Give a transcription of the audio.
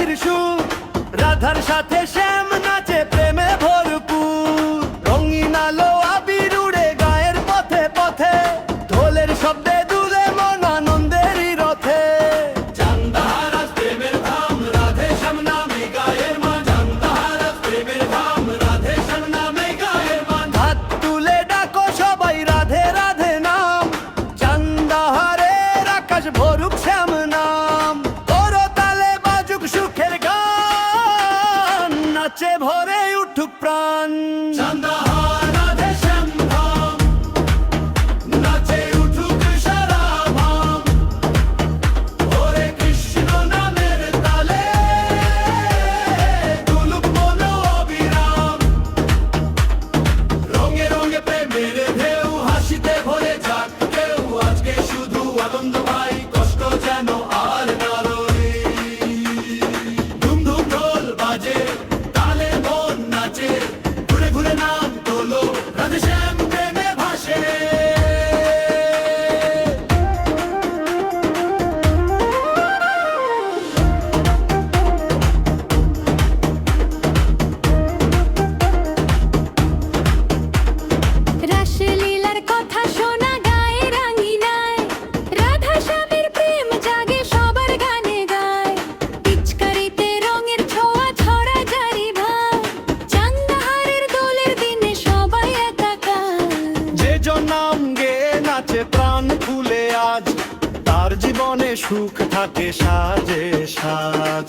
নন্দেরির সুর, রাধার সাথে শ্যাম নাচে প্রেমে ভরপুর। রঙিন আলো আবির উড়ে গায়ের পথে পথে, ঢোলের শব্দে দুলে মন আনন্দেরই রথে। চান্দাহার আজ প্রেমের ধাম, রাধে শ্যাম নামে গায়ের মান। চান্দাহার আজ প্রেমের ধাম, রাধে শ্যাম নামে গায়ের মান। হাত তুলে ডাকো সবাই রাধে রাধে নাম, চান্দাহারের আকাশ ভরুক শ্যাম নাম। তোরো তালে বাজুক সুখের গান, নাচে ভরে উঠুক প্রাণ। চান্দাহার রাধে শ্যাম ধাম, নাচে উঠুক সারা ভাম। হরে কৃষ্ণ নামের তালে, দুলুক মন অবিরাম। রঙে রঙে প্রেমের ঢেউ, হাসিতে ভরে যাক কেউ। আজকে শুধু আনন্দ ভাই, কষ্ট যেন আর না রয়। ধুম ধুম ঢোল বাজে, তালে মন নাচে। ঘুরে ঘুরে নাম তোলো, রাধে শ্যাম প্রেমে ভাসে। রাসলীলার কথা শোনা গায়ে রাঙিনায়, রাধা শ্যামের প্রেম জাগে সবার গানে গায়। পিচকারিতে রঙের ছোঁয়া ছড়া জারি ভাই, চান্দাহারের দোলের দিনে সবাই একাকার। যে জন নাম গেয়ে নাচে প্রাণ খুলে আজ, তার জীবনে সুখ থাকে সাজে সাজ।